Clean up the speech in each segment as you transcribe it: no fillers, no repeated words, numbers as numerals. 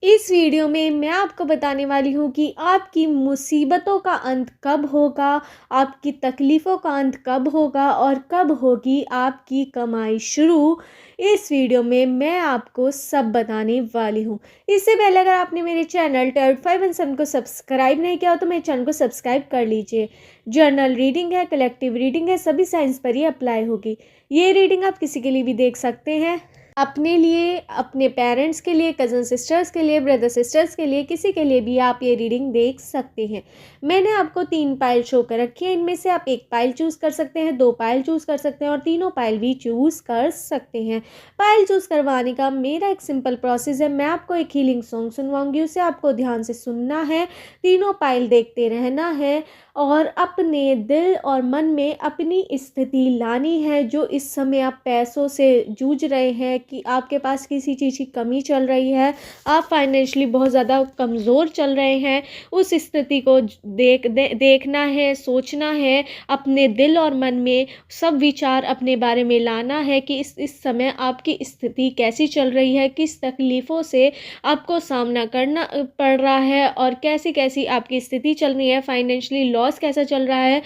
इस वीडियो में मैं आपको बताने वाली हूँ कि आपकी मुसीबतों का अंत कब होगा, आपकी तकलीफ़ों का अंत कब होगा और कब होगी आपकी कमाई शुरू। इस वीडियो में मैं आपको सब बताने वाली हूँ। इससे पहले अगर आपने मेरे चैनल टैरोट 517 को सब्सक्राइब नहीं किया हो तो मेरे चैनल को सब्सक्राइब कर लीजिए। जर्नल रीडिंग है, कलेक्टिव रीडिंग है, सभी साइंस पर ही अप्लाई होगी। ये रीडिंग आप किसी के लिए भी देख सकते हैं, अपने लिए, अपने पेरेंट्स के लिए, कज़न सिस्टर्स के लिए, ब्रदर सिस्टर्स के लिए, किसी के लिए भी आप ये रीडिंग देख सकते हैं। मैंने आपको 3 पाइल शो कर रखी है। इनमें से आप 1 पाइल चूज़ कर सकते हैं, 2 पाइल चूज़ कर सकते हैं और तीनों पाइल भी चूज़ कर सकते हैं। पाइल चूज़ करवाने का मेरा एक सिंपल प्रोसेस है। मैं आपको एक हीलिंग सॉन्ग सुनवाऊँगी, उसे आपको ध्यान से सुनना है, तीनों पाइल देखते रहना है और अपने दिल और मन में अपनी स्थिति लानी है। जो इस समय आप पैसों से जूझ रहे हैं कि आपके पास किसी चीज़ की कमी चल रही है, आप फाइनेंशियली बहुत ज़्यादा कमज़ोर चल रहे हैं, उस स्थिति को देखना है, सोचना है, अपने दिल और मन में सब विचार अपने बारे में लाना है कि इस समय आपकी स्थिति कैसी चल रही है, किस तकलीफ़ों से आपको सामना करना पड़ रहा है और कैसी-कैसी आपकी स्थिति चल रही है, फाइनेंशियली लॉस कैसा चल रहा है,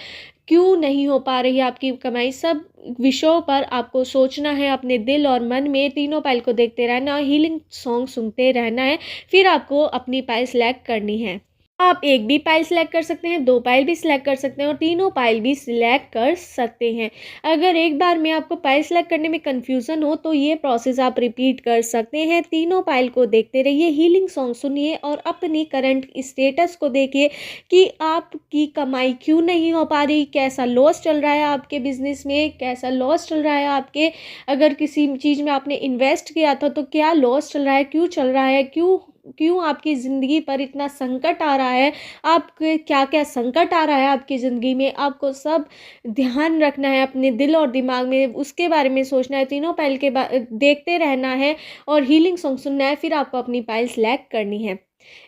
क्यों नहीं हो पा रही है आपकी कमाई। सब विषयों पर आपको सोचना है, अपने दिल और मन में तीनों पाइल को देखते रहना, हीलिंग सॉन्ग सुनते रहना है, फिर आपको अपनी पाइल सेलेक्ट करनी है। आप एक भी पाइल सेलेक्ट कर सकते हैं, 2 पाइल भी सिलेक्ट कर सकते हैं और तीनों पाइल भी सिलेक्ट कर सकते हैं। अगर एक बार में आपको पाइल सेलेक्ट करने में कन्फ्यूज़न हो तो ये प्रोसेस आप रिपीट कर सकते हैं। तीनों पाइल को देखते रहिए, हीलिंग सॉन्ग सुनिए और अपनी करंट स्टेटस को देखिए कि आपकी कमाई क्यों नहीं हो पा रही, कैसा लॉस चल रहा है आपके बिज़नेस में, कैसा लॉस चल रहा है आपके, अगर किसी चीज़ में आपने इन्वेस्ट किया था तो क्या लॉस चल रहा है, क्यों चल रहा है, क्यों क्यों आपकी ज़िंदगी पर इतना संकट आ रहा है, आपके क्या-क्या संकट आ रहा है आपकी ज़िंदगी में, आपको सब ध्यान रखना है अपने दिल और दिमाग में, उसके बारे में सोचना है, तीनों पाइल के देखते रहना है और हीलिंग सॉन्ग सुनना है, फिर आपको अपनी पाइल सेलेक्ट करनी है।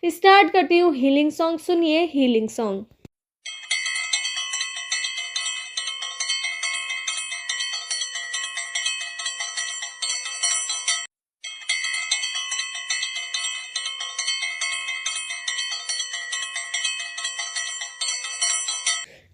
स्टार्ट करती हूँ हीलिंग सॉन्ग, सुनिए हीलिंग सॉन्ग।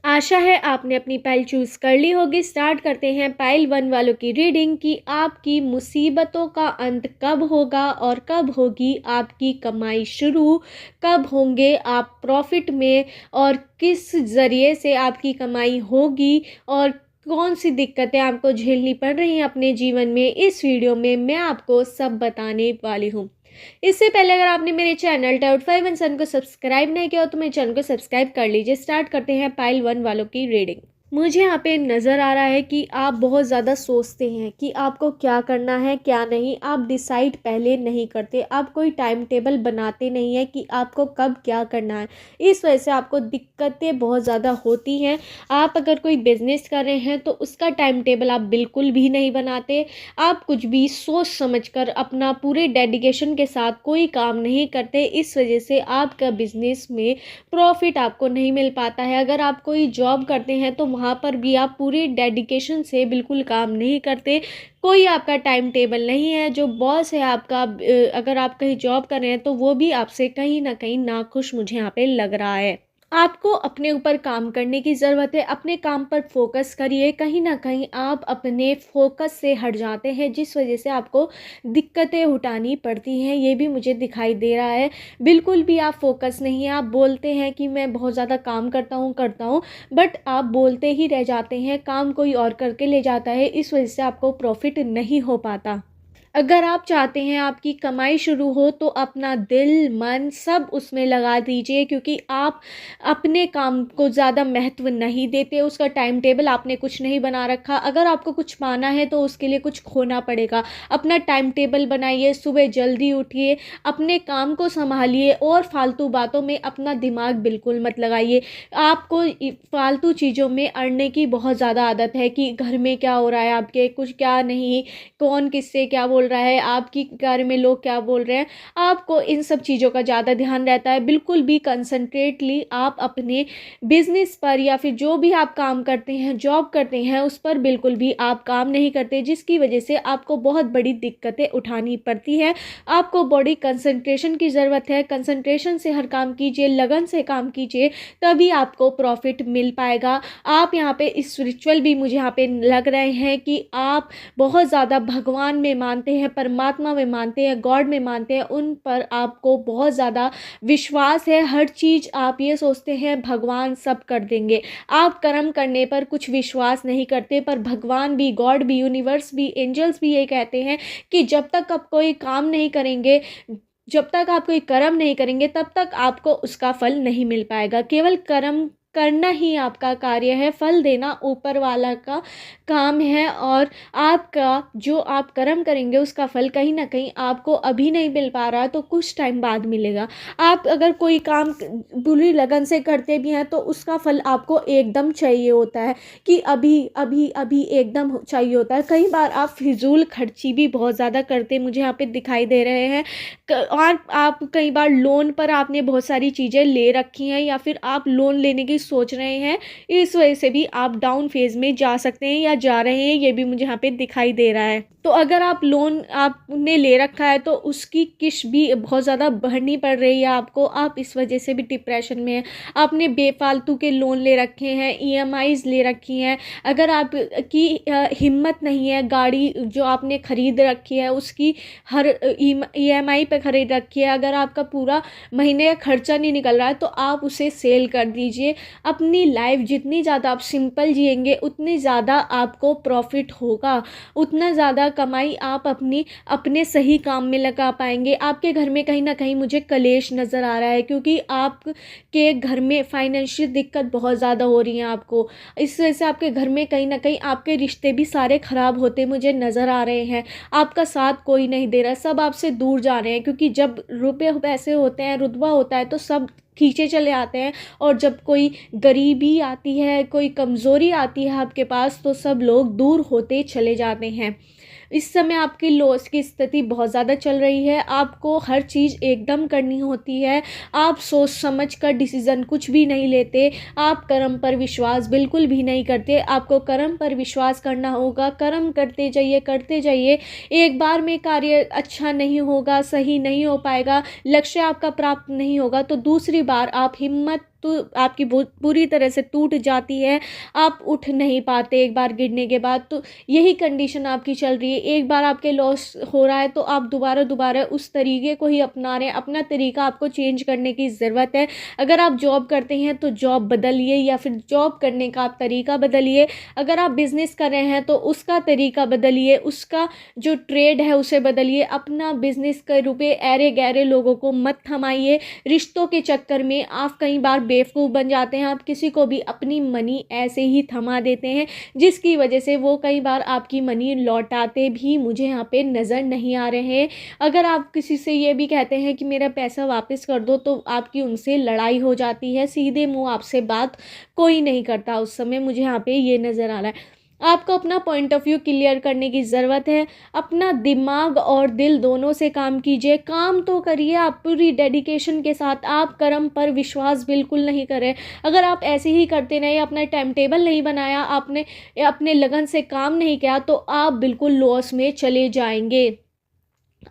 आशा है आपने अपनी पाइल चूज़ कर ली होगी। स्टार्ट करते हैं पाइल 1 वालों की रीडिंग कि आपकी मुसीबतों का अंत कब होगा और कब होगी आपकी कमाई शुरू, कब होंगे आप प्रॉफिट में और किस ज़रिए से आपकी कमाई होगी और कौन-सी दिक्कतें आपको झेलनी पड़ रही हैं अपने जीवन में। इस वीडियो में मैं आपको सब बताने वाली हूँ। इससे पहले अगर आपने मेरे चैनल टैरोट 517 को सब्सक्राइब नहीं किया हो तो मेरे चैनल को सब्सक्राइब कर लीजिए। स्टार्ट करते हैं पाइल 1 वालों की रीडिंग। मुझे यहाँ पे नज़र आ रहा है कि आप बहुत ज़्यादा सोचते हैं कि आपको क्या करना है, क्या नहीं। आप डिसाइड पहले नहीं करते, आप कोई टाइम टेबल बनाते नहीं हैं कि आपको कब क्या करना है। इस वजह से आपको दिक्कतें बहुत ज़्यादा होती हैं। आप अगर कोई बिज़नेस कर रहे हैं तो उसका टाइम टेबल आप बिल्कुल भी नहीं बनाते। आप कुछ भी सोच समझ कर अपना पूरे डेडिकेशन के साथ कोई काम नहीं करते। इस वजह से आपका बिज़नेस में प्रॉफिट आपको नहीं मिल पाता है। अगर आप कोई जॉब करते हैं तो वहाँ पर भी आप पूरी डेडिकेशन से बिल्कुल काम नहीं करते। कोई आपका टाइम टेबल नहीं है। जो बॉस है आपका, अगर आप कहीं जॉब कर रहे हैं तो वो भी आपसे कहीं न कहीं नाखुश मुझे यहाँ पे लग रहा है। आपको अपने ऊपर काम करने की ज़रूरत है। अपने काम पर फ़ोकस करिए। कहीं न कहीं आप अपने फ़ोकस से हट जाते हैं जिस वज़ह से आपको दिक्कतें उठानी पड़ती हैं, ये भी मुझे दिखाई दे रहा है। बिल्कुल भी आप फ़ोकस नहीं हैं। आप बोलते हैं कि मैं बहुत ज़्यादा काम करता हूँ, बट आप बोलते ही रह जाते हैं, काम कोई और करके ले जाता है, इस वज़ह से आपको प्रॉफ़िट नहीं हो पाता। अगर आप चाहते हैं आपकी कमाई शुरू हो तो अपना दिल, मन सब उसमें लगा दीजिए, क्योंकि आप अपने काम को ज़्यादा महत्व नहीं देते। उसका टाइम टेबल आपने कुछ नहीं बना रखा। अगर आपको कुछ पाना है तो उसके लिए कुछ खोना पड़ेगा। अपना टाइम टेबल बनाइए, सुबह जल्दी उठिए, अपने काम को सँभालिए और फालतू बातों में अपना दिमाग बिल्कुल मत लगाइए। आपको फालतू चीज़ों में अड़ने की बहुत ज़्यादा आदत है कि घर में क्या हो रहा है आपके, कुछ क्या नहीं, कौन किससे क्या बोल बोल रहा है, आपके बारे में लोग क्या बोल रहे हैं, आपको इन सब चीज़ों का ज़्यादा ध्यान रहता है। बिल्कुल भी कंसंट्रेटली आप अपने बिजनेस पर या फिर जो भी आप काम करते हैं, जॉब करते हैं, उस पर बिल्कुल भी आप काम नहीं करते, जिसकी वजह से आपको बहुत बड़ी दिक्कतें उठानी पड़ती है। आपको बड़ी कंसंट्रेशन की ज़रूरत है। कंसंट्रेशन से हर काम कीजिए, लगन से काम कीजिए, तभी आपको प्रॉफिट मिल पाएगा। आप यहाँ पे स्पिरिचुअल भी मुझे यहाँ पे लग रहे हैं कि आप बहुत ज़्यादा भगवान में मानते हैं, परमात्मा में मानते हैं, गॉड में मानते हैं, उन पर आपको बहुत ज़्यादा विश्वास है। हर चीज़ आप ये सोचते हैं भगवान सब कर देंगे। आप कर्म करने पर कुछ विश्वास नहीं करते, पर भगवान भी, गॉड भी, यूनिवर्स भी, एंजल्स भी ये कहते हैं कि जब तक आप कोई काम नहीं करेंगे, जब तक आप कोई कर्म नहीं करेंगे, तब तक आपको उसका फल नहीं मिल पाएगा। केवल कर्म करना ही आपका कार्य है, फल देना ऊपर वाला का काम है। और आपका जो आप कर्म करेंगे उसका फल कहीं ना कहीं आपको अभी नहीं मिल पा रहा तो कुछ टाइम बाद मिलेगा। आप अगर कोई काम बुरी लगन से करते भी हैं तो उसका फल आपको एकदम चाहिए होता है, कि अभी अभी अभी एकदम चाहिए होता है। कई बार आप फिजूल खर्ची भी बहुत ज़्यादा करते मुझे यहाँ पे दिखाई दे रहे हैं। और आप कई बार लोन पर आपने बहुत सारी चीज़ें ले रखी हैं, या फिर आप लोन लेने की सोच रहे हैं, इस वजह से भी आप डाउन फेज में जा सकते हैं या जा रहे हैं, ये भी मुझे यहाँ पे दिखाई दे रहा है। तो अगर आप लोन आपने ले रखा है तो उसकी किस्त भी बहुत ज़्यादा भरनी पड़ रही है आपको, आप इस वजह से भी डिप्रेशन में हैं। आपने बेफालतू के लोन ले रखे हैं, ईएमआईज़ ले रखी हैं। अगर आप की हिम्मत नहीं है, गाड़ी जो आपने ख़रीद रखी है उसकी हर ईएमआई पे ख़रीद रखी है, अगर आपका पूरा महीने का खर्चा नहीं निकल रहा है तो आप उसे सेल कर दीजिए। अपनी लाइफ जितनी ज़्यादा आप सिंपल जिएंगे उतनी ज़्यादा आपको प्रॉफिट होगा, उतना ज़्यादा कमाई आप अपने सही काम में लगा पाएंगे। आपके घर में कहीं ना कहीं मुझे कलेश नज़र आ रहा है, क्योंकि आपके घर में फाइनेंशियल दिक्कत बहुत ज़्यादा हो रही है आपको। इस वजह से आपके घर में कहीं ना कहीं आपके रिश्ते भी सारे ख़राब होते मुझे नज़र आ रहे हैं। आपका साथ कोई नहीं दे रहा, सब आपसे दूर जा रहे हैं, क्योंकि जब रुपये पैसे होते हैं, रुतबा होता है, तो सब खींचे चले आते हैं। और जब कोई गरीबी आती है, कोई कमज़ोरी आती है आपके पास, तो सब लोग दूर होते चले जाते हैं। इस समय आपकी लॉस की स्थिति बहुत ज़्यादा चल रही है। आपको हर चीज़ एकदम करनी होती है, आप सोच समझ कर डिसीज़न कुछ भी नहीं लेते, आप कर्म पर विश्वास बिल्कुल भी नहीं करते। आपको कर्म पर विश्वास करना होगा, कर्म करते जाइए, करते जाइए। एक बार में कार्य अच्छा नहीं होगा, सही नहीं हो पाएगा, लक्ष्य आपका प्राप्त नहीं होगा, तो दूसरी बार आप हिम्मत तो आपकी पूरी तरह से टूट जाती है, आप उठ नहीं पाते एक बार गिरने के बाद। तो यही कंडीशन आपकी चल रही है। एक बार आपके लॉस हो रहा है तो आप दोबारा उस तरीके को ही अपना रहे हैं। अपना तरीका आपको चेंज करने की ज़रूरत है। अगर आप जॉब करते हैं तो जॉब बदलिए, या फिर जॉब करने का आप तरीका बदलिए। अगर आप बिज़नेस कर रहे हैं तो उसका तरीका बदलिए, उसका जो ट्रेड है उसे बदलिए। अपना बिज़नेस के रुपये ऐरे गहरे लोगों को मत थमाइए। रिश्तों के चक्कर में आप कई बार बेवकूफ़ बन जाते हैं। आप किसी को भी अपनी मनी ऐसे ही थमा देते हैं, जिसकी वजह से वो कई बार आपकी मनी लौटाते भी मुझे यहाँ पे नज़र नहीं आ रहे हैं। अगर आप किसी से ये भी कहते हैं कि मेरा पैसा वापस कर दो, तो आपकी उनसे लड़ाई हो जाती है। सीधे मुंह आपसे बात कोई नहीं करता उस समय, मुझे यहाँ पे ये नज़र आ रहा है। आपको अपना पॉइंट ऑफ व्यू क्लियर करने की ज़रूरत है। अपना दिमाग और दिल दोनों से काम कीजिए। काम तो करिए आप पूरी डेडिकेशन के साथ, आप कर्म पर विश्वास बिल्कुल नहीं करें। अगर आप ऐसे ही करते रहे, अपना टाइम टेबल नहीं बनाया, आपने अपने लगन से काम नहीं किया, तो आप बिल्कुल लॉस में चले जाएंगे।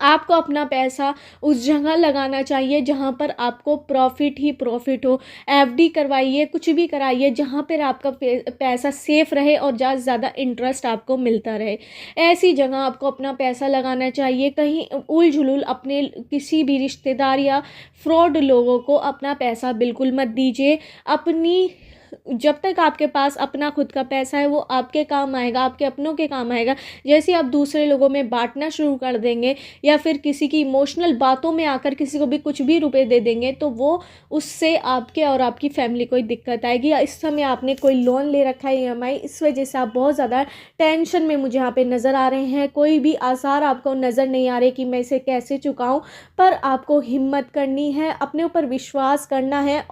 आपको अपना पैसा उस जगह लगाना चाहिए जहाँ पर आपको प्रॉफिट ही प्रॉफिट हो। एफडी करवाइए, कुछ भी कराइए जहाँ पर आपका पैसा सेफ रहे और ज़्यादा से ज़्यादा इंटरेस्ट आपको मिलता रहे। ऐसी जगह आपको अपना पैसा लगाना चाहिए। कहीं उल झुलूल अपने किसी भी रिश्तेदार या फ्रॉड लोगों को अपना पैसा बिल्कुल मत दीजिए। जब तक आपके पास अपना खुद का पैसा है वो आपके काम आएगा, आपके अपनों के काम आएगा। जैसे आप दूसरे लोगों में बांटना शुरू कर देंगे, या फिर किसी की इमोशनल बातों में आकर किसी को भी कुछ भी रुपए दे देंगे, तो वो उससे आपके और आपकी फैमिली को ही दिक्कत आएगी। या इस समय आपने कोई लोन ले रखा है ईएमआई, इस वजह से आप बहुत ज़्यादा टेंशन में मुझे यहाँ पे नज़र आ रहे हैं। कोई भी आसार आपको नज़र नहीं आ रहे कि मैं इसे कैसे चुकाऊँ, पर आपको हिम्मत करनी है, अपने ऊपर विश्वास करना है,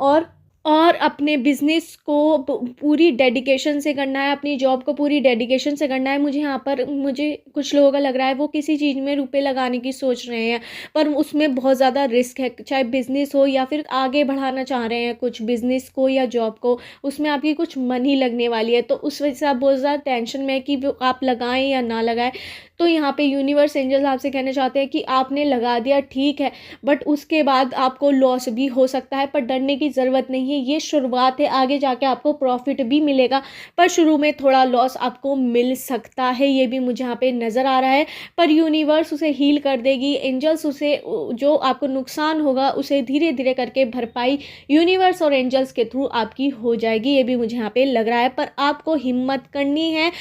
और अपने बिज़नेस को पूरी डेडिकेशन से करना है, अपनी जॉब को पूरी डेडिकेशन से करना है। मुझे कुछ लोगों का लग रहा है वो किसी चीज़ में रुपए लगाने की सोच रहे हैं, पर उसमें बहुत ज़्यादा रिस्क है, चाहे बिज़नेस हो या फिर आगे बढ़ाना चाह रहे हैं कुछ बिज़नेस को या जॉब को, उसमें आपकी कुछ मनी लगने वाली है, तो उस वजह से आप बहुत ज़्यादा टेंशन में है कि वो आप लगाएं या ना लगाएं। तो यहाँ पे यूनिवर्स एंजल्स आपसे कहना चाहते हैं कि आपने लगा दिया ठीक है, बट उसके बाद आपको लॉस भी हो सकता है, पर डरने की ज़रूरत नहीं है। ये शुरुआत है, आगे जाके आपको प्रॉफिट भी मिलेगा, पर शुरू में थोड़ा लॉस आपको मिल सकता है, ये भी मुझे यहाँ पे नज़र आ रहा है। पर यूनिवर्स उसे हील कर देगी, एंजल्स उसे जो आपको नुकसान होगा उसे धीरे धीरे करके भरपाई यूनिवर्स और एंजल्स के थ्रू आपकी हो जाएगी, ये भी मुझे यहाँ पे लग रहा है। पर आपको हिम्मत करनी है,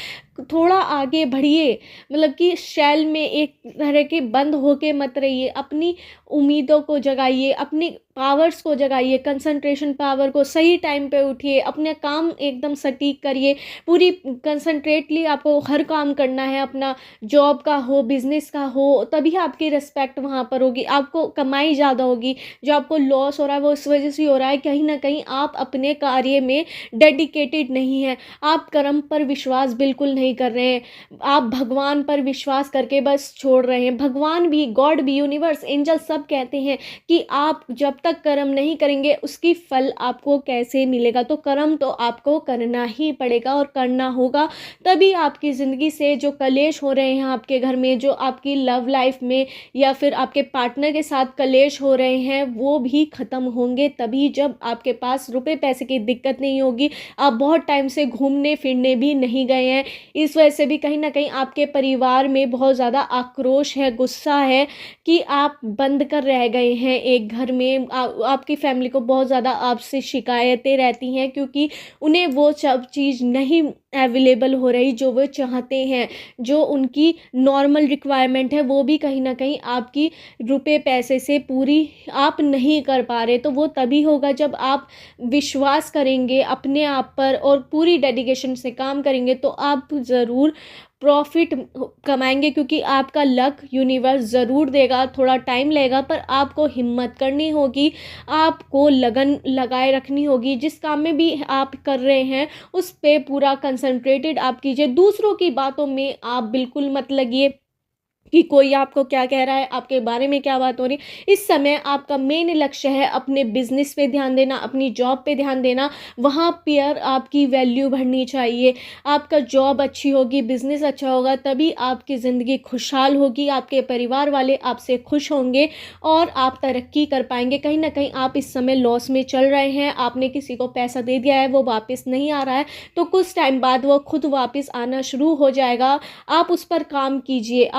थोड़ा आगे बढ़िए, मतलब कि शैल में एक तरह के बंद होके मत रहिए, अपनी उम्मीदों को जगाइए, अपनी पावर्स को जगाइए, कंसंट्रेशन पावर को, सही टाइम पे उठिए, अपने काम एकदम सटीक करिए, पूरी कंसंट्रेटली आपको हर काम करना है, अपना जॉब का हो बिजनेस का हो, तभी आपकी रिस्पेक्ट वहाँ पर होगी, आपको कमाई ज़्यादा होगी। जो आपको लॉस हो रहा है वो इस वजह से हो रहा है, कहीं ना कहीं आप अपने कार्य में डेडिकेटेड नहीं है, आप कर्म पर विश्वास बिल्कुल नहीं कर रहे हैं, आप भगवान पर विश्वास करके बस छोड़ रहे हैं। भगवान भी, गॉड भी, यूनिवर्स, एंजल सब कहते हैं कि आप जब तक कर्म नहीं करेंगे उसकी फल आपको कैसे मिलेगा, तो कर्म तो आपको करना ही पड़ेगा और करना होगा, तभी आपकी ज़िंदगी से जो कलेश हो रहे हैं आपके घर में, जो आपकी लव लाइफ में या फिर आपके पार्टनर के साथ कलेश हो रहे हैं, वो भी ख़त्म होंगे, तभी जब आपके पास रुपए पैसे की दिक्कत नहीं होगी। आप बहुत टाइम से घूमने फिरने भी नहीं गए हैं, इस वजह से भी कहीं ना कहीं आपके परिवार में बहुत ज़्यादा आक्रोश है, गुस्सा है कि आप बंद कर रह गए हैं एक घर में। आपकी फैमिली को बहुत ज़्यादा आपसे शिकायतें रहती हैं, क्योंकि उन्हें वो सब चीज़ नहीं अवेलेबल हो रही जो वो चाहते हैं, जो उनकी नॉर्मल रिक्वायरमेंट है वो भी कहीं ना कहीं आपकी रुपए पैसे से पूरी आप नहीं कर पा रहे। तो वो तभी होगा जब आप विश्वास करेंगे अपने आप पर और पूरी डेडिकेशन से काम करेंगे, तो आप ज़रूर प्रॉफिट कमाएंगे, क्योंकि आपका लक यूनिवर्स ज़रूर देगा, थोड़ा टाइम लगेगा, पर आपको हिम्मत करनी होगी, आपको लगन लगाए रखनी होगी, जिस काम में भी आप कर रहे हैं उस पे पूरा कंसंट्रेटेड आप कीजिए। दूसरों की बातों में आप बिल्कुल मत लगिए कि कोई आपको क्या कह रहा है, आपके बारे में क्या बात हो रही है। इस समय आपका मेन लक्ष्य है अपने बिजनेस पे ध्यान देना, अपनी जॉब पे ध्यान देना, वहाँ पर आपकी वैल्यू बढ़नी चाहिए। आपका जॉब अच्छी होगी, बिजनेस अच्छा होगा, तभी आपकी ज़िंदगी खुशहाल होगी, आपके परिवार वाले आपसे खुश होंगे और आप तरक्की कर पाएंगे। कहीं ना कहीं आप इस समय लॉस में चल रहे हैं, आपने किसी को पैसा दे दिया है, वो वापस नहीं आ रहा है, तो कुछ टाइम बाद वो खुद वापस आना शुरू हो जाएगा। आप उस पर काम कीजिए,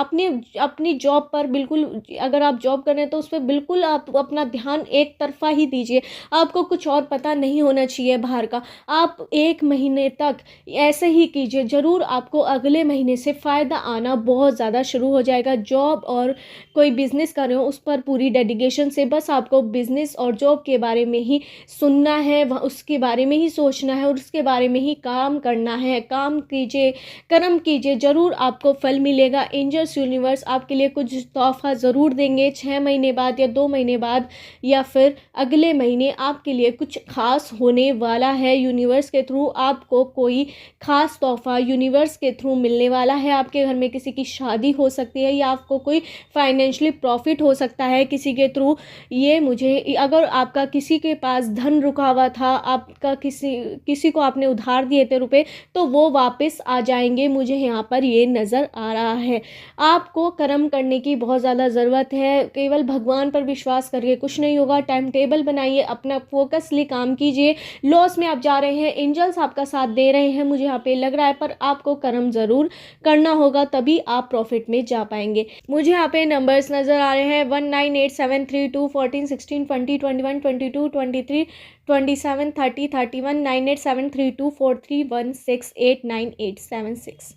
अपनी जॉब पर बिल्कुल, अगर आप जॉब कर रहे हैं तो उस पर बिल्कुल आप अपना ध्यान एक तरफा ही दीजिए, आपको कुछ और पता नहीं होना चाहिए बाहर का। आप 1 महीने तक ऐसे ही कीजिए, ज़रूर आपको अगले महीने से फ़ायदा आना बहुत ज़्यादा शुरू हो जाएगा। जॉब और कोई बिज़नेस कर रहे हो उस पर पूरी डेडिकेशन से, बस आपको बिज़नेस और जॉब के बारे में ही सुनना है, उसके बारे में ही सोचना है और उसके बारे में ही काम करना है। काम कीजिए, कर्म कीजिए, ज़रूर आपको फल मिलेगा। एंजल्स यूनिवर्स आपके लिए कुछ तोहफा ज़रूर देंगे 6 महीने बाद या 2 महीने बाद या फिर अगले महीने आपके लिए कुछ खास होने वाला है। यूनिवर्स के थ्रू आपको कोई खास तोहफा यूनिवर्स के थ्रू मिलने वाला है। आपके घर में किसी की शादी हो सकती है या आपको कोई फाइनेंशियली प्रॉफिट हो सकता है किसी के थ्रू। ये मुझे, अगर आपका किसी के पास धन रुका हुआ था, आपका किसी को आपने उधार दिए थे रुपए, तो वो वापस आ जाएंगे, मुझे यहाँ पर ये नज़र आ रहा है। आपको कर्म करने की बहुत ज़्यादा ज़रूरत है, केवल भगवान पर विश्वास करके कुछ नहीं होगा। टाइम टेबल बनाइए, अपना फोकसली काम कीजिए। लॉस में आप जा रहे हैं, एंजल्स आपका साथ दे रहे हैं मुझे यहाँ पे लग रहा है, पर आपको कर्म ज़रूर करना होगा, तभी आप प्रॉफिट में जा पाएंगे। मुझे यहाँ पे नंबर्स नज़र आ रहे हैं 198732 14 16 20 21 22 23 27 30 31 98732 4316898676।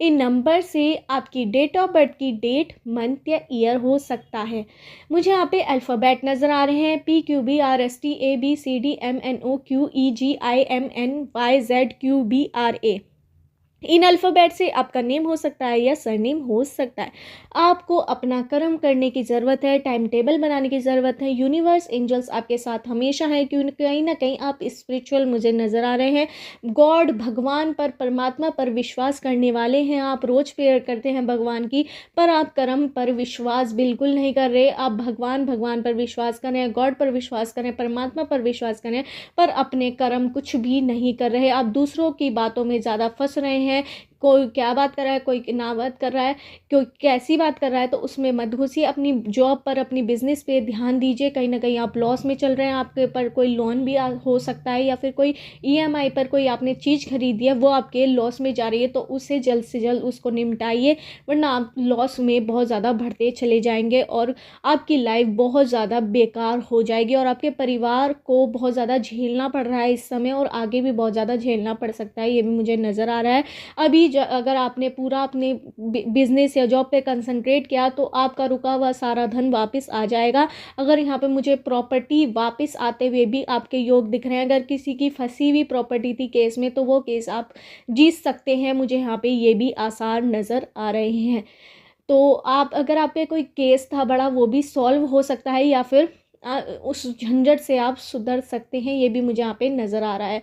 इन नंबर से आपकी डेट ऑफ बर्थ की डेट, मंथ या ईयर हो सकता है। मुझे यहाँ पे अल्फ़ाबेट नज़र आ रहे हैं PQBRST ABCD MNO QEGIMNYZQBRA। इन अल्फ़ाबेट से आपका नेम हो सकता है या सरनेम हो सकता है। आपको अपना कर्म करने की ज़रूरत है, टाइम टेबल बनाने की ज़रूरत है। यूनिवर्स, एंजल्स आपके साथ हमेशा है, क्यों कहीं न कहीं आप स्पिरिचुअल मुझे नज़र आ रहे हैं। गॉड, भगवान पर, परमात्मा पर विश्वास करने वाले हैं आप, रोज़ प्रेयर करते हैं भगवान की, पर आप कर्म पर विश्वास बिल्कुल नहीं कर रहे। आप भगवान पर विश्वास करें, गॉड पर विश्वास करें, परमात्मा पर विश्वास करें, पर अपने कर्म कुछ भी नहीं कर रहे। आप दूसरों की बातों में ज़्यादा फँस रहे हैं। कोई क्या बात कर रहा है, कोई ना बात कर रहा है, कोई कैसी बात कर रहा है, तो उसमें मत घुसिए। अपनी जॉब पर, अपनी बिजनेस पे ध्यान दीजिए। कहीं ना कहीं आप लॉस में चल रहे हैं, आपके ऊपर कोई लोन भी हो सकता है, या फिर कोई ईएमआई पर कोई आपने चीज़ खरीदी है वो आपके लॉस में जा रही है, तो उससे जल्द से जल्द उसको निपटाइए, वरना आप लॉस में बहुत ज़्यादा बढ़ते चले जाएंगे और आपकी लाइफ बहुत ज़्यादा बेकार हो जाएगी, और आपके परिवार को बहुत ज़्यादा झेलना पड़ रहा है इस समय, और आगे भी बहुत ज़्यादा झेलना पड़ सकता है, ये भी मुझे नज़र आ रहा है। अभी अगर आपने पूरा अपने बिजनेस या जॉब पे कंसंट्रेट किया तो आपका रुका हुआ सारा धन वापस आ जाएगा। अगर यहाँ पे मुझे प्रॉपर्टी वापस आते हुए भी आपके योग दिख रहे हैं, अगर किसी की फंसी हुई प्रॉपर्टी थी केस में, तो वो केस आप जीत सकते हैं, मुझे यहाँ पे ये भी आसार नज़र आ रहे हैं। तो आप, अगर आप पे कोई केस था बड़ा, वो भी सॉल्व हो सकता है, या फिर उस झंझट से आप सुधर सकते हैं, ये भी मुझे यहाँ पे नज़र आ रहा है।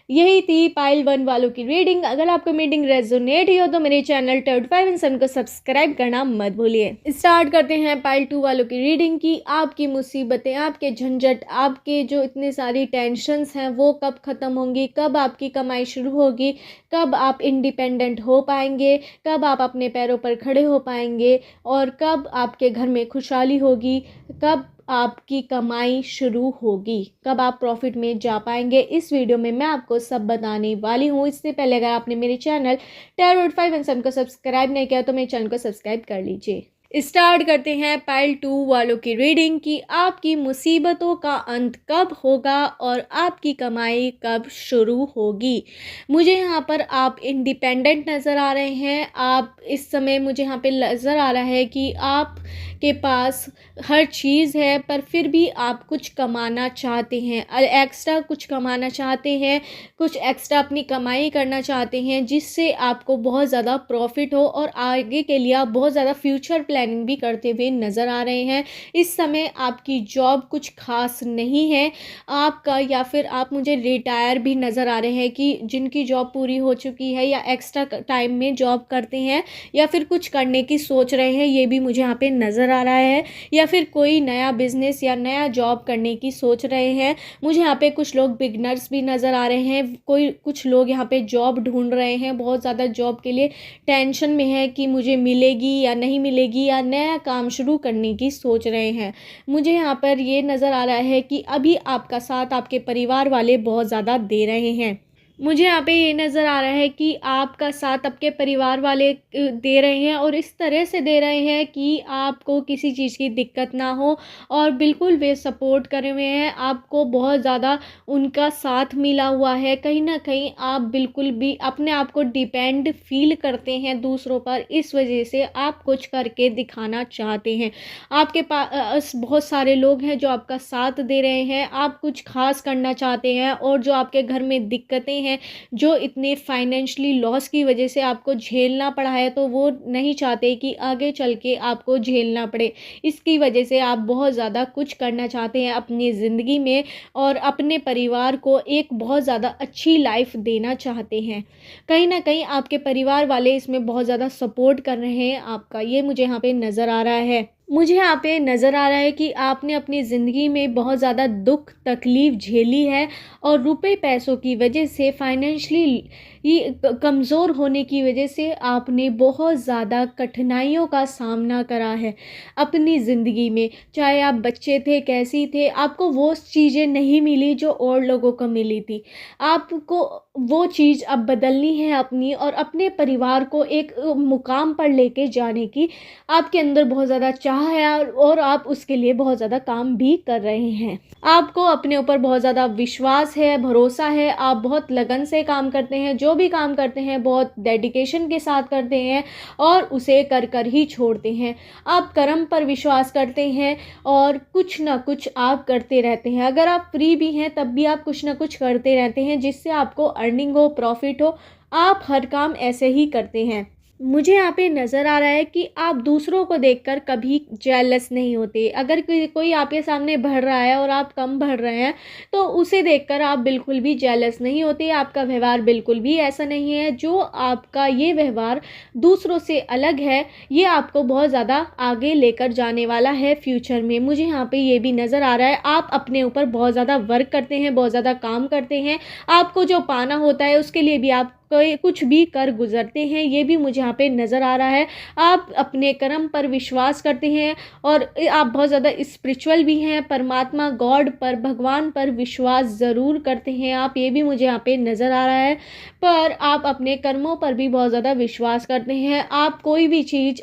यही थी पाइल 1 वालों की रीडिंग। अगर आपको रीडिंग रेजोनेट ही हो तो मेरे चैनल टर्ड 5 एंड सन को सब्सक्राइब करना मत भूलिए। स्टार्ट करते हैं पाइल 2 वालों की रीडिंग की। आपकी मुसीबतें, आपके झंझट, आपके जो इतने सारी टेंशन्स हैं वो कब ख़त्म होंगी, कब आपकी कमाई शुरू होगी, कब आप इंडिपेंडेंट हो पाएंगे, कब आप अपने पैरों पर खड़े हो पाएंगे, और कब आपके घर में खुशहाली होगी, कब आपकी कमाई शुरू होगी, कब आप प्रॉफिट में जा पाएंगे। इस वीडियो में मैं आपको सब बताने वाली हूँ। इससे पहले अगर आपने मेरे चैनल टैरोट 5 एंड सन को सब्सक्राइब नहीं किया तो मेरे चैनल को सब्सक्राइब कर लीजिए। स्टार्ट करते हैं पाइल 2 वालों की रीडिंग की। आपकी मुसीबतों का अंत कब होगा और आपकी कमाई कब शुरू होगी। मुझे यहाँ पर आप इंडिपेंडेंट नज़र आ रहे हैं। आप इस समय, मुझे यहाँ पे नज़र आ रहा है कि आप के पास हर चीज़ है, पर फिर भी आप कुछ कमाना चाहते हैं, एक्स्ट्रा कुछ कमाना चाहते हैं, कुछ एक्स्ट्रा अपनी कमाई करना चाहते हैं, जिससे आपको बहुत ज़्यादा प्रॉफिट हो, और आगे के लिए आप बहुत ज़्यादा फ्यूचर प्लानिंग भी करते हुए नज़र आ रहे हैं। इस समय आपकी जॉब कुछ खास नहीं है आपका, या फिर आप मुझे रिटायर भी नज़र आ रहे हैं कि जिनकी जॉब पूरी हो चुकी है, या एक्स्ट्रा टाइम में जॉब करते हैं, या फिर कुछ करने की सोच रहे हैं, ये भी मुझे यहाँ पे नज़र आ रहा है। या फिर कोई नया बिजनेस या नया जॉब करने की सोच रहे हैं। मुझे यहाँ पे कुछ लोग बिगनर्स भी नज़र आ रहे हैं। कुछ लोग यहाँ पे जॉब ढूंढ रहे हैं, बहुत ज़्यादा जॉब के लिए टेंशन में है कि मुझे मिलेगी या नहीं मिलेगी, या नया काम शुरू करने की सोच रहे हैं। मुझे यहाँ पर ये नज़र आ रहा है कि अभी आपका साथ आपके परिवार वाले बहुत ज़्यादा दे रहे हैं। मुझे यहाँ पे ये नज़र आ रहा है कि आपका साथ आपके परिवार वाले दे रहे हैं, और इस तरह से दे रहे हैं कि आपको किसी चीज़ की दिक्कत ना हो, और बिल्कुल वे सपोर्ट करे हुए हैं। आपको बहुत ज़्यादा उनका साथ मिला हुआ है। कहीं ना कहीं आप बिल्कुल भी अपने आप को डिपेंड फील करते हैं दूसरों पर, इस वजह से आप कुछ करके दिखाना चाहते हैं। आपके पास बहुत सारे लोग हैं जो आपका साथ दे रहे हैं। आप कुछ खास करना चाहते हैं, और जो आपके घर में दिक्कतें हैं, जो इतने फाइनेंशियली लॉस की वजह से आपको झेलना पड़ा है, तो वो नहीं चाहते कि आगे चल के आपको झेलना पड़े। इसकी वजह से आप बहुत ज़्यादा कुछ करना चाहते हैं अपनी ज़िंदगी में, और अपने परिवार को एक बहुत ज़्यादा अच्छी लाइफ देना चाहते हैं। कहीं ना कहीं आपके परिवार वाले इसमें बहुत ज़्यादा सपोर्ट कर रहे हैं आपका, ये मुझे यहाँ पे नज़र आ रहा है। मुझे यहाँ पे नज़र आ रहा है कि आपने अपनी ज़िंदगी में बहुत ज़्यादा दुख तकलीफ़ झेली है, और रुपए पैसों की वजह से, फाइनेंशियली ये कमज़ोर होने की वजह से आपने बहुत ज़्यादा कठिनाइयों का सामना करा है अपनी ज़िंदगी में। चाहे आप बच्चे थे, कैसी थे, आपको वो चीज़ें नहीं मिली जो और लोगों को मिली थी। आपको वो चीज़ अब बदलनी है अपनी, और अपने परिवार को एक मुकाम पर लेके जाने की आपके अंदर बहुत ज़्यादा चाह है, और आप उसके लिए बहुत ज़्यादा काम भी कर रहे हैं। आपको अपने ऊपर बहुत ज़्यादा विश्वास है, भरोसा है। आप बहुत लगन से काम करते हैं, जो भी काम करते हैं बहुत डेडिकेशन के साथ करते हैं, और उसे कर कर ही छोड़ते हैं। आप कर्म पर विश्वास करते हैं, और कुछ ना कुछ आप करते रहते हैं। अगर आप फ्री भी हैं तब भी आप कुछ ना कुछ करते रहते हैं, जिससे आपको अर्निंग हो, प्रॉफिट हो, आप हर काम ऐसे ही करते हैं। मुझे यहाँ पे नज़र आ रहा है कि आप दूसरों को देखकर कभी जेलस नहीं होते। अगर कोई आपके सामने बढ़ रहा है और आप कम बढ़ रहे हैं, तो उसे देखकर आप बिल्कुल भी जेलस नहीं होते। आपका व्यवहार बिल्कुल भी ऐसा नहीं है। जो आपका ये व्यवहार दूसरों से अलग है, ये आपको बहुत ज़्यादा आगे लेकर जाने वाला है फ्यूचर में। मुझे यहाँ पे ये भी नज़र आ रहा है, आप अपने ऊपर बहुत ज़्यादा वर्क करते हैं, बहुत ज़्यादा काम करते हैं। आपको जो पाना होता है उसके लिए भी आप कोई कुछ भी कर गुज़रते हैं, ये भी मुझे यहाँ पे नज़र आ रहा है। आप अपने कर्म पर विश्वास करते हैं और आप बहुत ज़्यादा स्पिरिचुअल भी हैं। परमात्मा गॉड पर, भगवान पर विश्वास ज़रूर करते हैं आप, ये भी मुझे यहाँ पे नज़र आ रहा है। पर आप अपने कर्मों पर भी बहुत ज़्यादा विश्वास करते हैं। आप कोई भी चीज़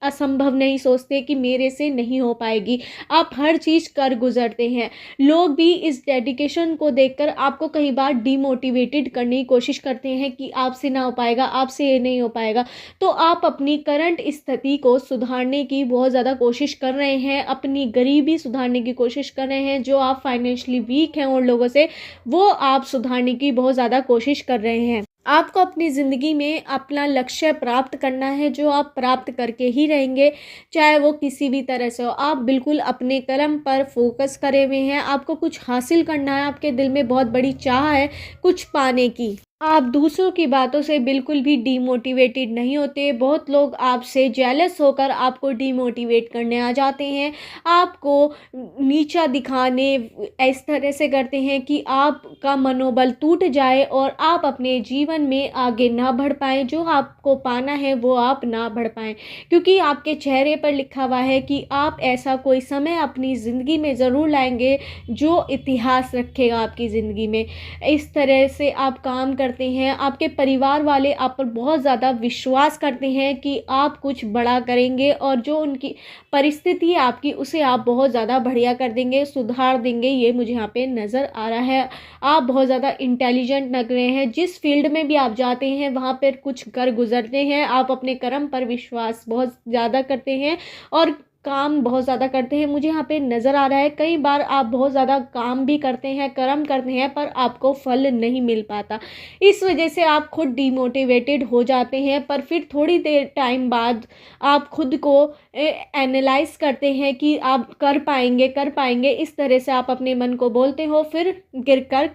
असंभव नहीं सोचते कि मेरे से नहीं हो पाएगी। आप हर चीज़ कर गुज़रते हैं। लोग भी इस डेडिकेशन को देखकर आपको कई बार डिमोटिवेटेड करने की कोशिश करते हैं कि आपसे ना हो पाएगा, आपसे ये नहीं हो पाएगा। तो आप अपनी करंट स्थिति को सुधारने की बहुत ज़्यादा कोशिश कर रहे हैं, अपनी गरीबी सुधारने की कोशिश कर रहे हैं। जो आप फाइनेंशियली वीक हैं उन लोगों से, वो आप सुधारने की बहुत ज़्यादा कोशिश कर रहे हैं। आपको अपनी ज़िंदगी में अपना लक्ष्य प्राप्त करना है, जो आप प्राप्त करके ही रहेंगे, चाहे वो किसी भी तरह से हो। आप बिल्कुल अपने कर्म पर फोकस करे हुए हैं। आपको कुछ हासिल करना है, आपके दिल में बहुत बड़ी चाह है कुछ पाने की। आप दूसरों की बातों से बिल्कुल भी डीमोटिवेटेड नहीं होते। बहुत लोग आपसे जेलस होकर आपको डीमोटिवेट करने आ जाते हैं, आपको नीचा दिखाने इस तरह से करते हैं कि आपका मनोबल टूट जाए और आप अपने जीवन में आगे ना बढ़ पाएँ। जो आपको पाना है वो आप ना बढ़ पाएँ, क्योंकि आपके चेहरे पर लिखा हुआ है कि आप ऐसा कोई समय अपनी ज़िंदगी में ज़रूर लाएंगे जो इतिहास रखेगा आपकी ज़िंदगी में। इस तरह से आप काम करते हैं। आपके परिवार वाले आप पर बहुत ज़्यादा विश्वास करते हैं कि आप कुछ बड़ा करेंगे और जो उनकी परिस्थिति है आपकी, उसे आप बहुत ज़्यादा बढ़िया कर देंगे, सुधार देंगे। ये मुझे यहाँ पे नज़र आ रहा है। आप बहुत ज़्यादा इंटेलिजेंट लग रहे हैं। जिस फील्ड में भी आप जाते हैं वहाँ पर कुछ कर गुजरते हैं। आप अपने कर्म पर विश्वास बहुत ज़्यादा करते हैं और काम बहुत ज़्यादा करते हैं। मुझे यहाँ पे नज़र आ रहा है कई बार आप बहुत ज़्यादा काम भी करते हैं, कर्म करते हैं, पर आपको फल नहीं मिल पाता। इस वजह से आप खुद डिमोटिवेटेड हो जाते हैं। पर फिर थोड़ी देर टाइम बाद आप खुद को एनालाइज करते हैं कि आप कर पाएंगे। इस तरह से आप अपने मन को बोलते हो, फिर गिर कर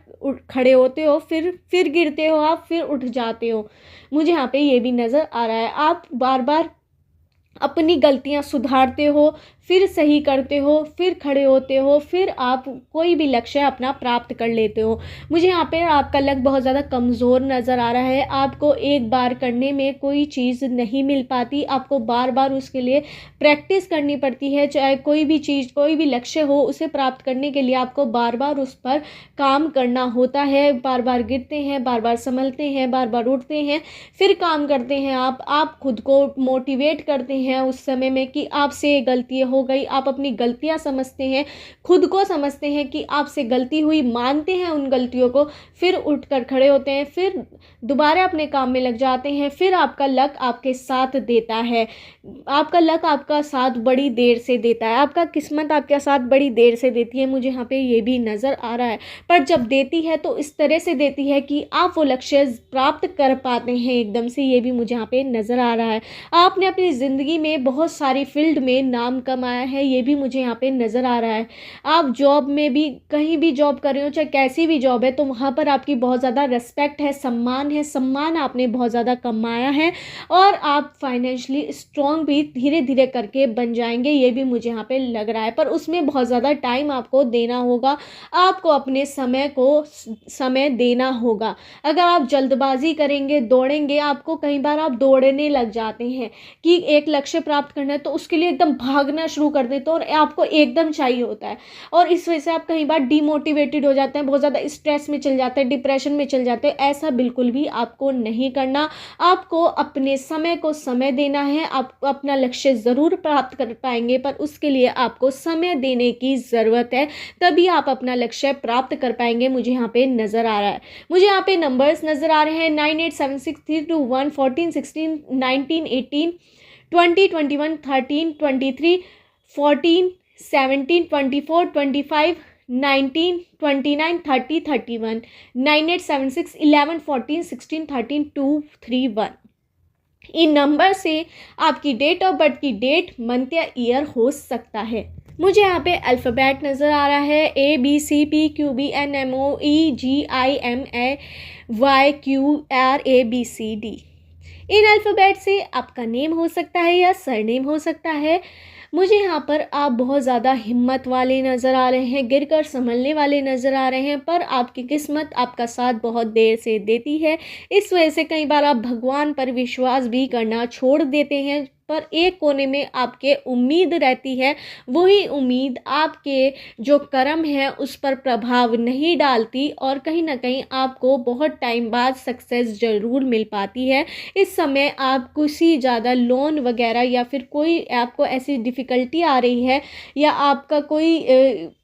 खड़े होते हो, फिर गिरते हो आप, फिर उठ जाते हो। मुझे यहाँ पे ये भी नज़र आ रहा है। आप बार बार अपनी गलतियां सुधारते हो, फिर सही करते हो, फिर खड़े होते हो, फिर आप कोई भी लक्ष्य अपना प्राप्त कर लेते हो। मुझे यहाँ पे आपका लक बहुत ज़्यादा कमज़ोर नज़र आ रहा है। आपको एक बार करने में कोई चीज़ नहीं मिल पाती, आपको बार बार उसके लिए प्रैक्टिस करनी पड़ती है। चाहे कोई भी चीज़, कोई भी लक्ष्य हो, उसे प्राप्त करने के लिए आपको बार बार उस पर काम करना होता है। बार बार गिरते हैं, बार बार संभलते हैं, बार बार उठते हैं, फिर काम करते हैं। आप खुद को मोटिवेट करते हैं उस समय में कि आपसे गलती हो गई। आप अपनी गलतियां समझते हैं, खुद को समझते हैं कि आपसे गलती हुई, मानते हैं उन गलतियों को, फिर उठकर खड़े होते हैं, फिर दोबारा अपने काम में लग जाते हैं। फिर आपका लक आपके साथ देता है। आपका लक आपका साथ बड़ी देर से देता है, आपका किस्मत आपके साथ बड़ी देर से देती है। मुझे यहाँ पे ये भी नज़र आ रहा है। पर जब देती है तो इस तरह से देती है कि आप वो लक्ष्य प्राप्त कर पाते हैं एकदम से। ये भी मुझे यहाँ पे नज़र आ रहा है। आपने अपनी ज़िंदगी में बहुत सारी फील्ड में नाम कमाया है, ये भी मुझे यहाँ पे नज़र आ रहा है। आप जॉब में भी, कहीं भी जॉब कर रहे हो, चाहे कैसी भी जॉब है, तो वहाँ पर आपकी बहुत ज़्यादा रिस्पेक्ट है, सम्मान आपने बहुत ज़्यादा कमाया है और आप फाइनेंशियली स्ट्रॉन्ग भी धीरे धीरे करके बन जाएंगे। ये भी मुझे यहाँ पे लग रहा है, पर उसमें बहुत ज़्यादा टाइम आपको देना होगा। आपको अपने समय को समय देना होगा। अगर आप जल्दबाजी करेंगे, दौड़ेंगे, आपको कई बार आप दौड़ने लग जाते हैं कि एक लक्ष्य प्राप्त करना है, तो उसके लिए एकदम भागना शुरू कर देते हो और आपको एकदम चाहिए होता है, और इस वजह से आप कई बार डिमोटिवेटेड हो जाते हैं, बहुत ज़्यादा स्ट्रेस में चल जाते हैं, डिप्रेशन में चल जाते हैं। ऐसा बिल्कुल भी आपको नहीं करना। आपको अपने समय को समय देना है। आप अपना लक्ष्य ज़रूर प्राप्त कर पाएंगे, पर उसके लिए आपको समय देने की ज़रूरत है, तभी आप अपना लक्ष्य प्राप्त कर पाएंगे। मुझे यहाँ पे नज़र आ रहा है, मुझे यहाँ पे नंबर्स नज़र आ रहे हैं 987632 14 16 19 18 20 21 13 23 14 17 24 25 19 29 30 31 9876 11 14 16 13 231। इन नंबर से आपकी डेट ऑफ बर्थ की डेट, मंथ या ईयर हो सकता है। मुझे यहाँ पे अल्फ़ाबेट नज़र आ रहा है ABCPQBNMOEGIMAYQRABCD। इन अल्फ़ाबेट से आपका नेम हो सकता है या सरनेम हो सकता है। मुझे यहाँ पर आप बहुत ज़्यादा हिम्मत वाले नज़र आ रहे हैं, गिर कर संभलने वाले नज़र आ रहे हैं, पर आपकी किस्मत आपका साथ बहुत देर से देती है। इस वजह से कई बार आप भगवान पर विश्वास भी करना छोड़ देते हैं, पर एक कोने में आपके उम्मीद रहती है। वही उम्मीद आपके जो कर्म है उस पर प्रभाव नहीं डालती और कहीं ना कहीं आपको बहुत टाइम बाद सक्सेस ज़रूर मिल पाती है। इस समय आप किसी ज़्यादा लोन वगैरह या फिर कोई आपको ऐसी डिफ़िकल्टी आ रही है, या आपका कोई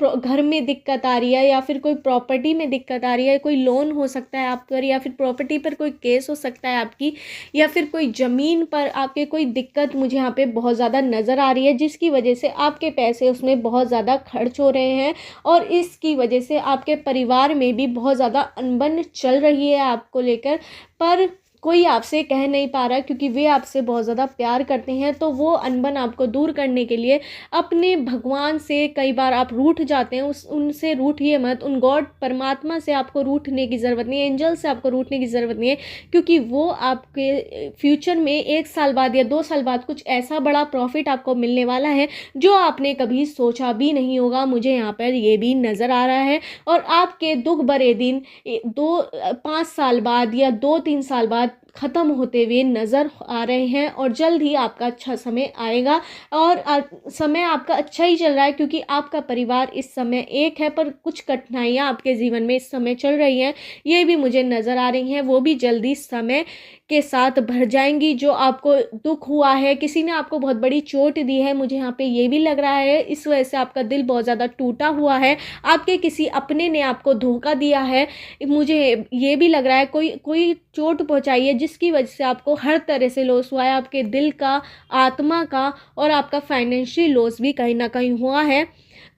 घर में दिक्कत आ रही है, या फिर कोई प्रॉपर्टी में दिक्कत आ रही है, कोई लोन हो सकता है आप पर, या फिर प्रॉपर्टी पर कोई केस हो सकता है आपकी, या फिर कोई ज़मीन पर आपके कोई दिक्कत मुझे यहाँ पे बहुत ज़्यादा नज़र आ रही है, जिसकी वजह से आपके पैसे उसमें बहुत ज़्यादा खर्च हो रहे हैं और इसकी वजह से आपके परिवार में भी बहुत ज़्यादा अनबन चल रही है आपको लेकर। पर कोई आपसे कह नहीं पा रहा क्योंकि वे आपसे बहुत ज़्यादा प्यार करते हैं, तो वो अनबन आपको दूर करने के लिए अपने भगवान से कई बार आप रूठ जाते हैं। उनसे रूठिए मत, उन गॉड परमात्मा से आपको रूठने की ज़रूरत नहीं है, एंजल से आपको रूठने की ज़रूरत नहीं है, क्योंकि वो आपके फ्यूचर में 1 साल बाद या 2 साल बाद कुछ ऐसा बड़ा प्रॉफिट आपको मिलने वाला है जो आपने कभी सोचा भी नहीं होगा। मुझे यहाँ पर ये भी नज़र आ रहा है और आपके दुख भरे दिन 5 साल बाद या 2-3 साल बाद ख़त्म होते हुए नज़र आ रहे हैं और जल्द ही आपका अच्छा समय आएगा। और समय आपका अच्छा ही चल रहा है क्योंकि आपका परिवार इस समय एक है, पर कुछ कठिनाइयाँ आपके जीवन में इस समय चल रही हैं, ये भी मुझे नज़र आ रही हैं। वो भी जल्दी समय के साथ भर जाएंगी। जो आपको दुख हुआ है, किसी ने आपको बहुत बड़ी चोट दी है, मुझे यहाँ पे ये भी लग रहा है, इस वजह से आपका दिल बहुत ज़्यादा टूटा हुआ है, आपके किसी अपने ने आपको धोखा दिया है, मुझे ये भी लग रहा है कोई चोट पहुँचाई है जिसकी वजह से आपको हर तरह से लॉस हुआ है, आपके दिल का, आत्मा का और आपका फाइनेंशियल लॉस भी कहीं ना कहीं हुआ है।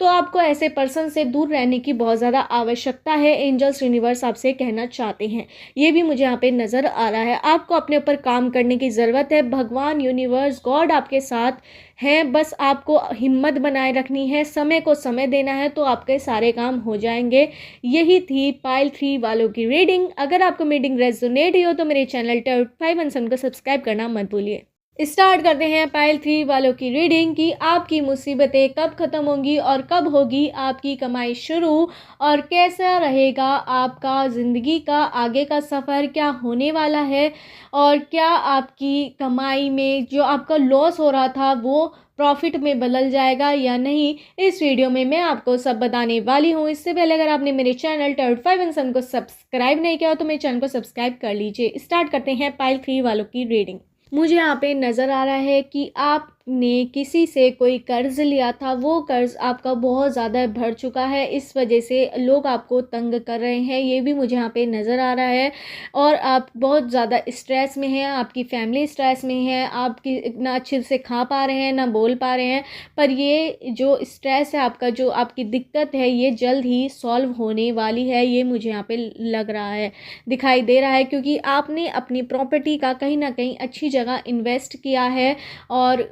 तो आपको ऐसे पर्सन से दूर रहने की बहुत ज़्यादा आवश्यकता है, एंजल्स यूनिवर्स आपसे कहना चाहते हैं। ये भी मुझे यहाँ पे नज़र आ रहा है। आपको अपने ऊपर काम करने की ज़रूरत है। भगवान, यूनिवर्स, गॉड आपके साथ हैं, बस आपको हिम्मत बनाए रखनी है, समय को समय देना है, तो आपके सारे काम हो जाएंगे। यही थी पाइल 3 वालों की रीडिंग। अगर आपको रीडिंग रेजोनेट हो तो मेरे चैनल टैरोट 517 को सब्सक्राइब करना मत भूलिए। स्टार्ट करते हैं पाइल 3 वालों की रीडिंग कि आपकी मुसीबतें कब ख़त्म होंगी और कब होगी आपकी कमाई शुरू, और कैसा रहेगा आपका ज़िंदगी का आगे का सफ़र, क्या होने वाला है, और क्या आपकी कमाई में जो आपका लॉस हो रहा था वो प्रॉफिट में बदल जाएगा या नहीं। इस वीडियो में मैं आपको सब बताने वाली हूँ। इससे पहले अगर आपने मेरे चैनल टैरोट 517 को सब्सक्राइब नहीं किया हो तो मेरे चैनल को सब्सक्राइब कर लीजिए। स्टार्ट करते हैं पाइल 3 वालों की रीडिंग। मुझे यहाँ पे नज़र आ रहा है कि आपने किसी से कोई कर्ज़ लिया था, वो कर्ज़ आपका बहुत ज़्यादा बढ़ चुका है, इस वजह से लोग आपको तंग कर रहे हैं, ये भी मुझे यहाँ पे नज़र आ रहा है। और आप बहुत ज़्यादा स्ट्रेस में हैं, आपकी फैमिली स्ट्रेस में है, आपकी ना अच्छे से खा पा रहे हैं ना बोल पा रहे हैं, पर ये जो स्ट्रेस है आपका, जो आपकी दिक्कत है, ये जल्द ही सॉल्व होने वाली है, ये मुझे यहाँ पे लग रहा है, दिखाई दे रहा है, क्योंकि आपने अपनी प्रॉपर्टी का कहीं ना कहीं अच्छी जगह इन्वेस्ट किया है और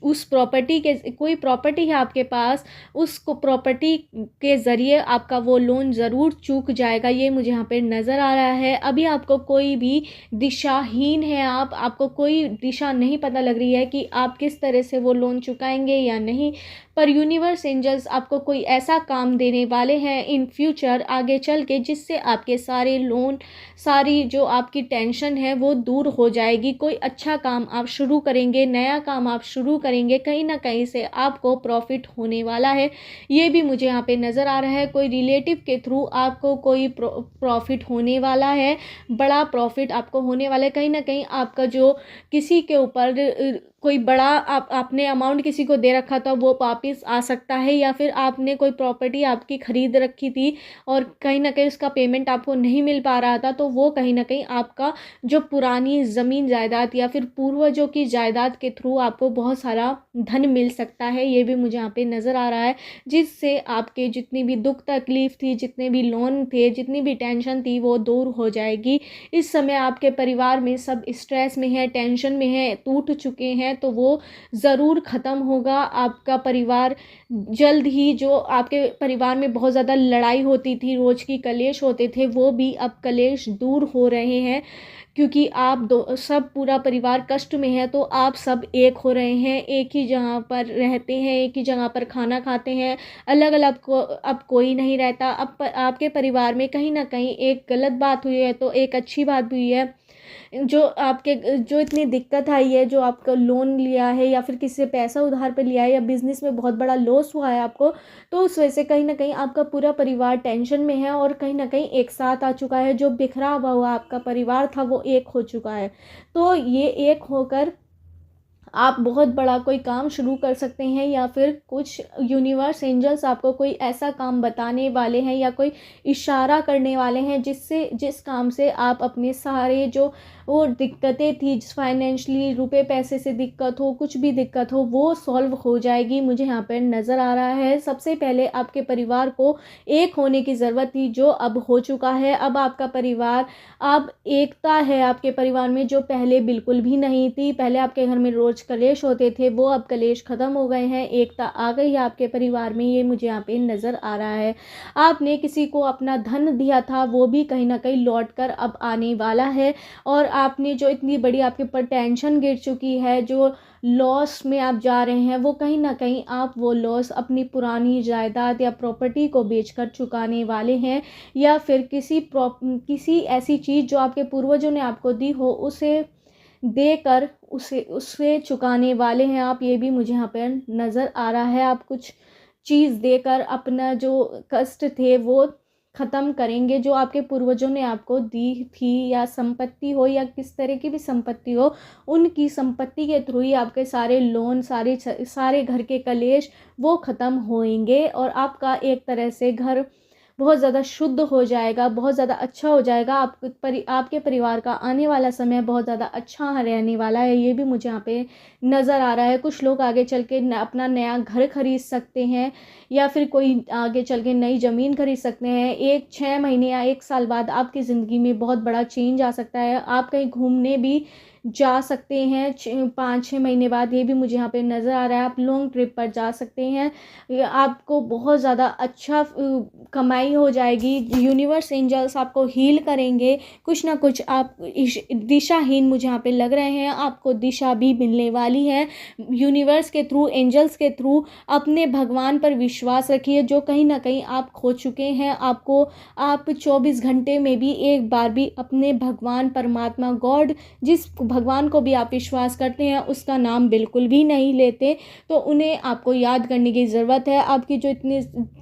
उस प्रॉपर्टी के, कोई प्रॉपर्टी है आपके पास, उसको प्रॉपर्टी के ज़रिए आपका वो लोन ज़रूर चूक जाएगा, ये मुझे यहाँ पे नज़र आ रहा है। अभी आपको कोई भी दिशाहीन है, आपको कोई दिशा नहीं पता लग रही है कि आप किस तरह से वो लोन चुकाएंगे या नहीं, पर यूनिवर्स, एंजल्स आपको कोई ऐसा काम देने वाले हैं इन फ्यूचर आगे चल के, जिससे आपके सारे लोन, सारी जो आपकी टेंशन है वो दूर हो जाएगी। कोई अच्छा काम आप शुरू करेंगे, नया काम आप शुरू करेंगे, कहीं ना कहीं से आपको प्रॉफिट होने वाला है, ये भी मुझे यहाँ पे नज़र आ रहा है। कोई रिलेटिव के थ्रू आपको कोई प्रॉफिट होने वाला है, बड़ा प्रॉफिट आपको होने वाला है। कहीं ना कहीं आपका जो किसी के ऊपर कोई बड़ा आपने अमाउंट किसी को दे रखा था वो वापस आ सकता है, या फिर आपने कोई प्रॉपर्टी आपकी ख़रीद रखी थी और कहीं न कहीं उसका पेमेंट आपको नहीं मिल पा रहा था, तो वो कहीं न कहीं आपका जो पुरानी ज़मीन जायदाद या फिर पूर्वजों की जायदाद के थ्रू आपको बहुत सारा धन मिल सकता है। ये भी मुझे यहाँ पे नज़र आ रहा है, जिससे आपके जितनी भी दुख तकलीफ़ थी, जितने भी लोन थे, जितनी भी टेंशन थी, वो दूर हो जाएगी। इस समय आपके परिवार में सब स्ट्रेस में है, टेंशन में है, टूट चुके हैं, तो वो ज़रूर ख़त्म होगा। आपका परिवार जल्द ही, जो आपके परिवार में बहुत ज़्यादा लड़ाई होती थी, रोज़ की कलेश होते थे, वो भी अब कलेश दूर हो रहे हैं, क्योंकि आप दो सब पूरा परिवार कष्ट में है, तो आप सब एक हो रहे हैं, एक ही जगह पर रहते हैं, एक ही जगह पर खाना खाते हैं। अलग अलग को अब कोई नहीं रहता। अब आपके परिवार में कहीं ना कहीं एक गलत बात हुई है तो एक अच्छी बात हुई है। जो इतनी दिक्कत आई है, जो आपका लोन लिया है या फिर किसी से पैसा उधार पे लिया है, या बिज़नेस में बहुत बड़ा लॉस हुआ है आपको, तो उस वजह से कहीं न कहीं आपका पूरा परिवार टेंशन में है और कहीं न कहीं एक साथ आ चुका है। जो बिखरा हुआ आपका परिवार था वो एक हो चुका है। तो ये एक होकर आप बहुत बड़ा कोई काम शुरू कर सकते हैं, या फिर कुछ यूनिवर्स एंजल्स आपको कोई ऐसा काम बताने वाले हैं या कोई इशारा करने वाले हैं, जिस काम से आप अपने सारे जो वो दिक्कतें थी, फाइनेंशियली रुपए पैसे से दिक्कत हो, कुछ भी दिक्कत हो, वो सॉल्व हो जाएगी। मुझे यहाँ पर नज़र आ रहा है सबसे पहले आपके परिवार को एक होने की ज़रूरत थी, जो अब हो चुका है। अब आपका परिवार, अब एकता है आपके परिवार में, जो पहले बिल्कुल भी नहीं थी। पहले आपके घर में रोज़ कलेश होते थे, वो अब कलेश ख़त्म हो गए हैं, एकता आ गई है आपके परिवार में। ये मुझे यहाँ पे नज़र आ रहा है। आपने किसी को अपना धन दिया था, वो भी कहीं ना कहीं लौट कर अब आने वाला है। और आपने जो इतनी बड़ी आपके ऊपर टेंशन गिर चुकी है, जो लॉस में आप जा रहे हैं, वो कहीं ना कहीं आप वो लॉस अपनी पुरानी जायदाद या प्रॉपर्टी को बेचकर चुकाने वाले हैं, या फिर किसी ऐसी चीज़ जो आपके पूर्वजों ने आपको दी हो, उसे देकर उसे चुकाने वाले हैं आप। ये भी मुझे यहाँ पर नज़र आ रहा है। आप कुछ चीज़ देकर अपना जो कष्ट थे वो ख़त्म करेंगे, जो आपके पूर्वजों ने आपको दी थी, या संपत्ति हो या किस तरह की भी संपत्ति हो, उनकी संपत्ति के थ्रू ही आपके सारे लोन, सारे घर के कलेश वो ख़त्म होएंगे, और आपका एक तरह से घर बहुत ज़्यादा शुद्ध हो जाएगा, बहुत ज़्यादा अच्छा हो जाएगा। आपके परिवार का आने वाला समय बहुत ज़्यादा अच्छा रहने वाला है। ये भी मुझे यहाँ पे नज़र आ रहा है। कुछ लोग आगे चल के अपना नया घर खरीद सकते हैं, या फिर कोई आगे चल के नई ज़मीन खरीद सकते हैं। 6 महीने या 1 साल बाद आपकी ज़िंदगी में बहुत बड़ा चेंज आ सकता है। आप कहीं घूमने भी जा सकते हैं 5-6 महीने बाद। ये भी मुझे यहाँ पे नज़र आ रहा है। आप लॉन्ग ट्रिप पर जा सकते हैं। आपको बहुत ज़्यादा अच्छा कमाई हो जाएगी। यूनिवर्स एंजल्स आपको हील करेंगे। कुछ ना कुछ आप दिशाहीन मुझे यहाँ पे लग रहे हैं, आपको दिशा भी मिलने वाली है यूनिवर्स के थ्रू, एंजल्स के थ्रू। अपने भगवान पर विश्वास रखिए, जो कहीं ना कहीं आप खो चुके हैं। आप 24 घंटे में भी एक बार भी अपने भगवान, परमात्मा, गॉड, जिस भगवान को भी आप विश्वास करते हैं, उसका नाम बिल्कुल भी नहीं लेते, तो उन्हें आपको याद करने की ज़रूरत है। आपकी जो इतनी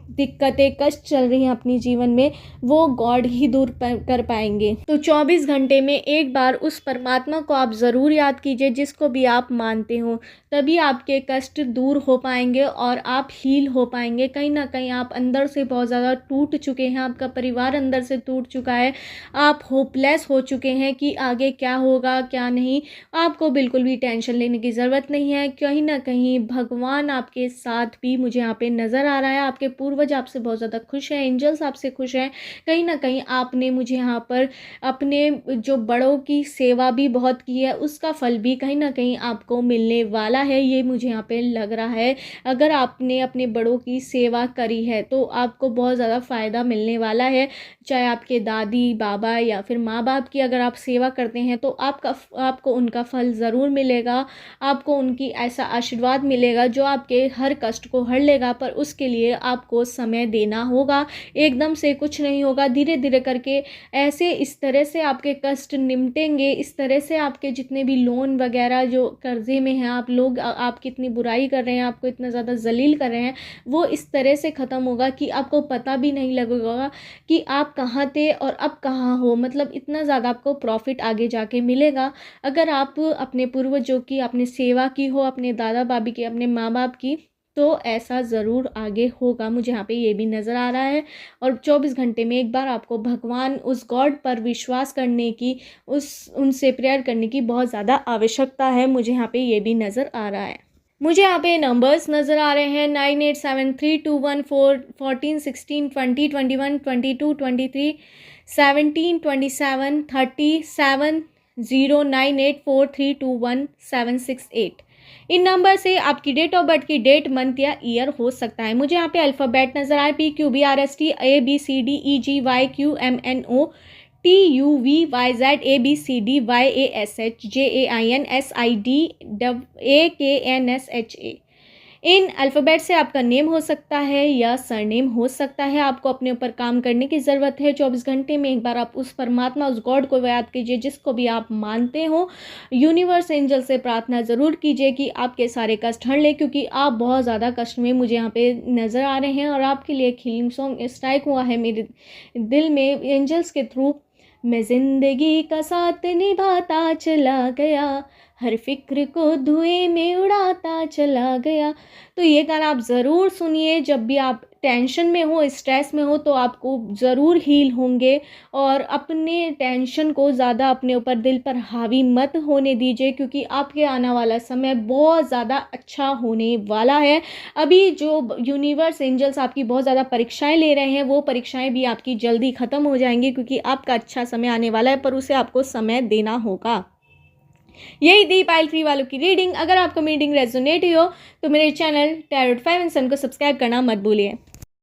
दिक्कतें, कष्ट चल रही हैं अपने जीवन में, वो गॉड ही दूर कर पाएंगे। तो 24 घंटे में एक बार उस परमात्मा को आप ज़रूर याद कीजिए, जिसको भी आप मानते हो। तभी आपके कष्ट दूर हो पाएंगे और आप हील हो पाएंगे। कहीं ना कहीं आप अंदर से बहुत ज़्यादा टूट चुके हैं, आपका परिवार अंदर से टूट चुका है, आप होपलेस हो चुके हैं कि आगे क्या होगा क्या नहीं। आपको बिल्कुल भी टेंशन लेने की ज़रूरत नहीं है। कहीं ना कहीं भगवान आपके साथ भी मुझे यहाँ पे नज़र आ रहा है। आपके पूर्वज आपसे बहुत ज़्यादा खुश हैं, एंजल्स आपसे खुश हैं। कहीं ना कहीं आपने मुझे यहाँ पर अपने जो बड़ों की सेवा भी बहुत की है, उसका फल भी कहीं ना कहीं आपको मिलने वाला है। ये मुझे यहाँ पे लग रहा है। अगर आपने अपने बड़ों की सेवा करी है तो आपको बहुत ज़्यादा फ़ायदा मिलने वाला है। चाहे आपके दादी, बाबा या फिर माँ बाप की अगर आप सेवा करते हैं तो आपको उनका फल ज़रूर मिलेगा। आपको उनकी ऐसा आशीर्वाद मिलेगा जो आपके हर कष्ट को हर लेगा, पर उसके लिए आपको समय देना होगा। एकदम से कुछ नहीं होगा, धीरे धीरे करके ऐसे इस तरह से आपके कष्ट निमटेंगे, इस तरह से आपके जितने भी लोन वगैरह जो कर्जे में हैं आप लोग, आपकी इतनी बुराई कर रहे हैं, आपको इतना ज़्यादा जलील कर रहे हैं, वो इस तरह से ख़त्म होगा कि आपको पता भी नहीं लगेगा कि आप कहाँ थे और अब कहाँ हो। मतलब इतना ज़्यादा आपको प्रॉफिट आगे जाके मिलेगा अगर आप अपने पूर्वजों की आपने सेवा की हो, अपने दादा बाबी की, अपने माँ बाप की, तो ऐसा ज़रूर आगे होगा। मुझे यहाँ पे ये भी नज़र आ रहा है। और 24 घंटे में एक बार आपको भगवान उस गॉड पर विश्वास करने की, उनसे प्रेयर करने की बहुत ज़्यादा आवश्यकता है। मुझे यहाँ पे ये भी नज़र आ रहा है। मुझे यहाँ पे नंबर्स नज़र आ रहे हैं 987321 14 16 20 21 22 23 17 27 30 7 0984321 इन नंबर से आपकी डेट ऑफ बर्थ की डेट, मंथ या ईयर हो सकता है। मुझे यहाँ पे अल्फ़ाबेट नज़र आए PQBRST ABCDEGYQMNO TUVYZABCDYASHJAINSIDAKNSHA। इन अल्फ़ाबेट से आपका नेम हो सकता है या सरनेम हो सकता है। आपको अपने ऊपर काम करने की ज़रूरत है। 24 घंटे में एक बार आप उस परमात्मा, उस गॉड को याद कीजिए जिसको भी आप मानते हो। यूनिवर्स एंजल से प्रार्थना ज़रूर कीजिए कि आपके सारे कष्ट हट ले, क्योंकि आप बहुत ज़्यादा कष्ट में मुझे यहाँ पे नज़र आ रहे हैं। और आपके लिए एक हीलिंग सॉन्ग स्ट्राइक हुआ है मेरे दिल में एंजल्स के थ्रू। मैं ज़िंदगी का साथ निभाता चला गया, हर फिक्र को धुएं में उड़ाता चला गया। तो ये गाना आप ज़रूर सुनिए। जब भी आप टेंशन में हो, स्ट्रेस में हो, तो आपको ज़रूर हील होंगे। और अपने टेंशन को ज़्यादा अपने ऊपर, दिल पर हावी मत होने दीजिए, क्योंकि आपके आने वाला समय बहुत ज़्यादा अच्छा होने वाला है। अभी जो यूनिवर्स एंजल्स आपकी बहुत ज़्यादा परीक्षाएं ले रहे हैं, वो परीक्षाएं भी आपकी जल्दी ख़त्म हो जाएंगी, क्योंकि आपका अच्छा समय आने वाला है, पर उसे आपको समय देना होगा। यही थी पाइल 3 वालों की रीडिंग। अगर आपको मेरी रीडिंग रेजोनेट हो तो मेरे चैनल टैरोट 5 एंड सन को सब्सक्राइब करना मत भूलिए।